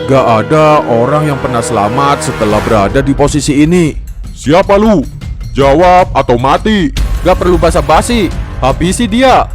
Gak ada orang yang pernah selamat setelah berada di posisi ini. Siapa lu? Jawab atau mati. Gak perlu basa-basi, habisi dia.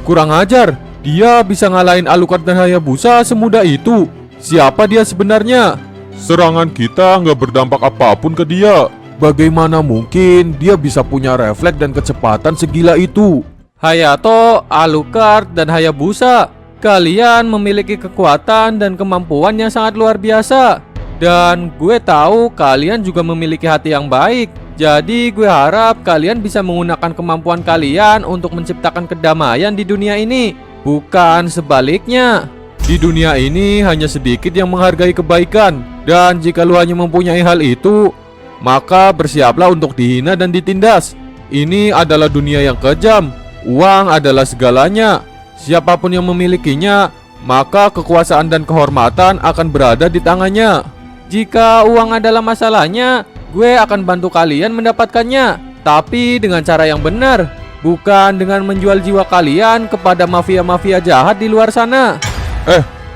Kurang ajar, dia bisa ngalahin Alucard dan Hayabusa semudah itu. Siapa dia sebenarnya? Serangan kita nggak berdampak apapun ke dia. Bagaimana mungkin dia bisa punya refleks dan kecepatan segila itu? Hayato, Alucard, dan Hayabusa, kalian memiliki kekuatan dan kemampuan yang sangat luar biasa. Dan gue tahu kalian juga memiliki hati yang baik. Jadi gue harap kalian bisa menggunakan kemampuan kalian untuk menciptakan kedamaian di dunia ini, bukan sebaliknya. Di dunia ini hanya sedikit yang menghargai kebaikan, dan jika lu hanya mempunyai hal itu, maka bersiaplah untuk dihina dan ditindas. Ini adalah dunia yang kejam. Uang adalah segalanya. Siapapun yang memilikinya, maka kekuasaan dan kehormatan akan berada di tangannya. Jika uang adalah masalahnya, gue akan bantu kalian mendapatkannya, tapi dengan cara yang benar, bukan dengan menjual jiwa kalian kepada mafia-mafia jahat di luar sana.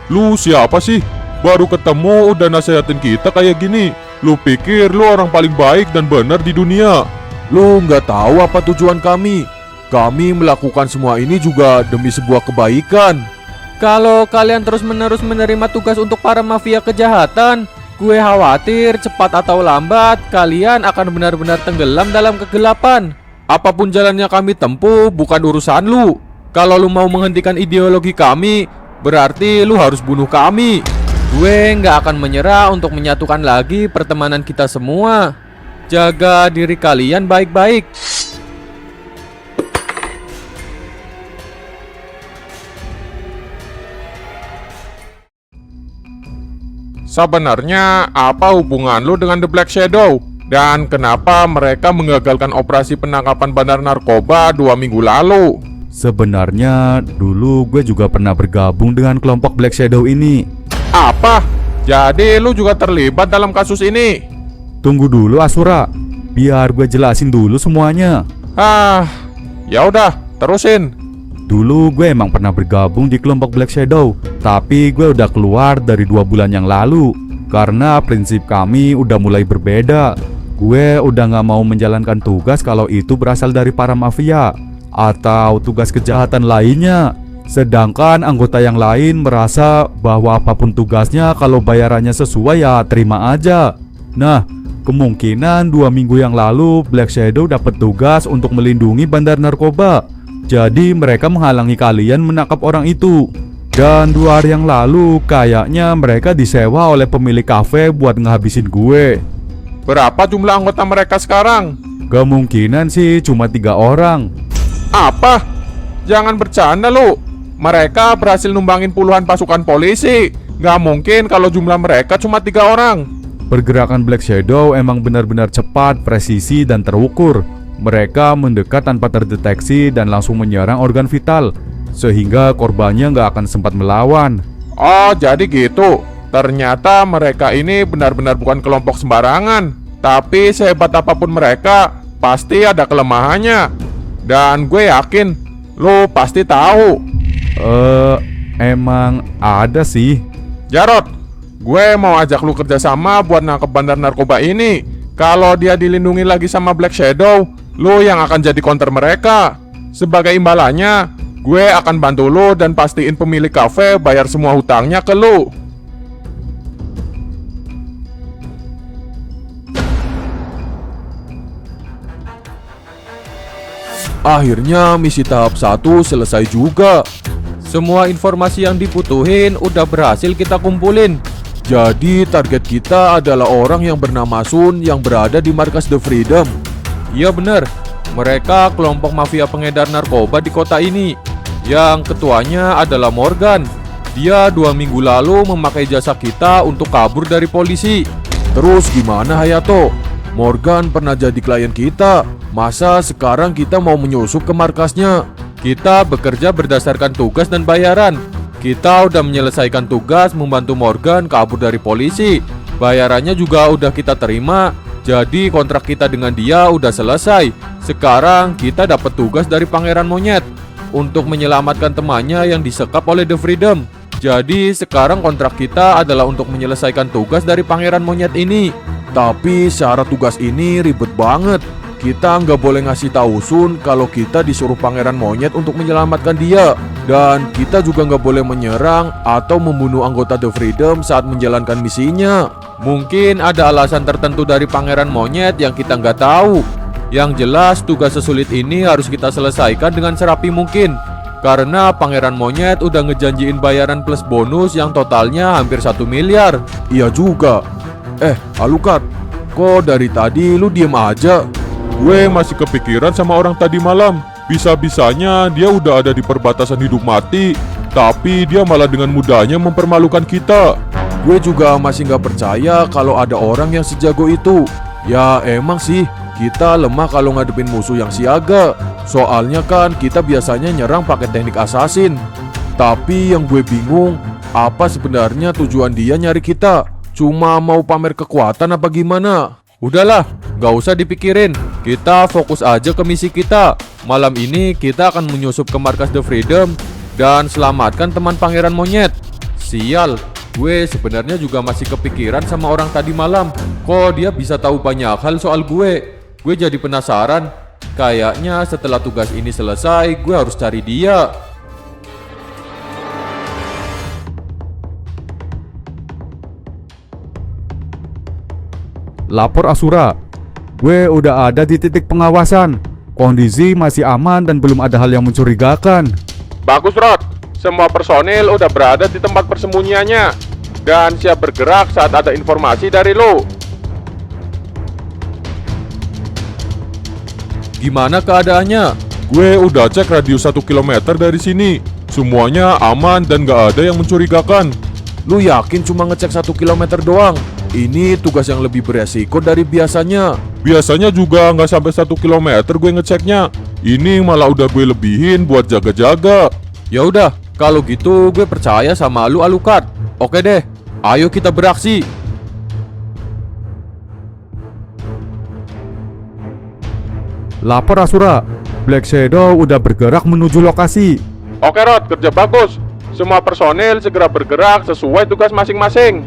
Lu siapa sih? Baru ketemu udah nasehatin kita kayak gini. Lu pikir lu orang paling baik dan benar di dunia? Lu nggak tahu apa tujuan kami. Kami melakukan semua ini juga demi sebuah kebaikan. Kalau kalian terus-menerus menerima tugas untuk para mafia kejahatan, gue khawatir cepat atau lambat kalian akan benar-benar tenggelam dalam kegelapan. Apapun jalannya kami tempuh bukan urusan lu. Kalau lu mau menghentikan ideologi kami, berarti lu harus bunuh kami. Gue nggak akan menyerah untuk menyatukan lagi pertemanan kita semua. Jaga diri kalian baik-baik. Sebenarnya apa hubungan lu dengan The Black Shadow? Dan kenapa mereka menggagalkan operasi penangkapan bandar narkoba 2 minggu lalu? Sebenarnya dulu gue juga pernah bergabung dengan kelompok Black Shadow ini. Apa? Jadi lu juga terlibat dalam kasus ini? Tunggu dulu Asura, biar gue jelasin dulu semuanya. Ya udah, terusin. Dulu gue emang pernah bergabung di kelompok Black Shadow, tapi gue udah keluar dari 2 bulan yang lalu karena prinsip kami udah mulai berbeda. Gue udah gak mau menjalankan tugas kalau itu berasal dari para mafia atau tugas kejahatan lainnya. Sedangkan anggota yang lain merasa bahwa apapun tugasnya kalau bayarannya sesuai ya terima aja. Nah, kemungkinan 2 minggu yang lalu Black Shadow dapat tugas untuk melindungi bandar narkoba. Jadi mereka menghalangi kalian menangkap orang itu. Dan 2 hari yang lalu kayaknya mereka disewa oleh pemilik kafe buat ngehabisin gue. Berapa jumlah anggota mereka sekarang? Kemungkinan sih cuma 3 orang. Apa? Jangan bercanda lu. Mereka berhasil numbangin puluhan pasukan polisi. Gak mungkin kalau jumlah mereka cuma 3 orang. Pergerakan Black Shadow emang benar-benar cepat, presisi, dan terukur. Mereka mendekat tanpa terdeteksi dan langsung menyerang organ vital, sehingga korbannya nggak akan sempat melawan. Oh, jadi gitu. Ternyata mereka ini benar-benar bukan kelompok sembarangan. Tapi sehebat apapun mereka, pasti ada kelemahannya. Dan gue yakin, lo pasti tahu. Emang ada sih. Jarod, gue mau ajak lu kerjasama buat nangkep bandar narkoba ini. Kalau dia dilindungi lagi sama Black Shadow, lu yang akan jadi counter mereka. Sebagai imbalannya, gue akan bantu lu dan pastiin pemilik kafe bayar semua hutangnya ke lu. Akhirnya misi tahap 1 selesai juga. Semua informasi yang dibutuhin udah berhasil kita kumpulin. Jadi target kita adalah orang yang bernama Sun yang berada di markas The Freedom. Iya bener, mereka kelompok mafia pengedar narkoba di kota ini. Yang ketuanya adalah Morgan. Dia 2 minggu lalu memakai jasa kita untuk kabur dari polisi. Terus gimana Hayato? Morgan pernah jadi klien kita. Masa sekarang kita mau menyusup ke markasnya? Kita bekerja berdasarkan tugas dan bayaran. Kita udah menyelesaikan tugas membantu Morgan kabur dari polisi. Bayarannya juga udah kita terima. Jadi kontrak kita dengan dia udah selesai. Sekarang kita dapat tugas dari Pangeran Monyet untuk menyelamatkan temannya yang disekap oleh The Freedom. Jadi sekarang kontrak kita adalah untuk menyelesaikan tugas dari Pangeran Monyet ini. Tapi syarat tugas ini ribet banget. Kita nggak boleh ngasih tahu Sun kalau kita disuruh Pangeran Monyet untuk menyelamatkan dia. Dan kita juga nggak boleh menyerang atau membunuh anggota The Freedom saat menjalankan misinya. Mungkin ada alasan tertentu dari Pangeran Monyet yang kita nggak tahu. Yang jelas tugas sesulit ini harus kita selesaikan dengan serapi mungkin. Karena Pangeran Monyet udah ngejanjiin bayaran plus bonus yang totalnya hampir 1 miliar. Iya juga. Alucard, kok dari tadi lu diem aja? Gue masih kepikiran sama orang tadi malam. Bisa-bisanya dia udah ada di perbatasan hidup mati, tapi dia malah dengan mudahnya mempermalukan kita. Gue juga masih nggak percaya kalau ada orang yang sejago itu. Ya emang sih, kita lemah kalau ngadepin musuh yang siaga. Soalnya kan kita biasanya nyerang pakai teknik assassin. Tapi yang gue bingung, apa sebenarnya tujuan dia nyari kita? Cuma mau pamer kekuatan apa gimana? Udahlah, gak usah dipikirin. Kita fokus aja ke misi kita. Malam ini kita akan menyusup ke markas The Freedom dan selamatkan teman Pangeran Monyet. Sial, gue sebenarnya juga masih kepikiran sama orang tadi malam. Kok dia bisa tahu banyak hal soal gue? Gue jadi penasaran. Kayaknya setelah tugas ini selesai, gue harus cari dia. Lapor Asura. Gue udah ada di titik pengawasan. Kondisi masih aman dan belum ada hal yang mencurigakan. Bagus, Rod. Semua personil udah berada di tempat persembunyiannya dan siap bergerak saat ada informasi dari lo. Gimana keadaannya? Gue udah cek radius 1 km dari sini. Semuanya aman dan gak ada yang mencurigakan. Lu yakin cuma ngecek 1 km doang? Ini tugas yang lebih beresiko dari biasanya. Biasanya juga nggak sampai 1 km gue ngeceknya. Ini malah udah gue lebihin buat jaga-jaga. Ya udah, kalau gitu gue percaya sama lu Alucard. Oke deh, ayo kita beraksi. Lapor Asura. Black Shadow udah bergerak menuju lokasi. Oke, Rod, kerja bagus. Semua personil segera bergerak sesuai tugas masing-masing.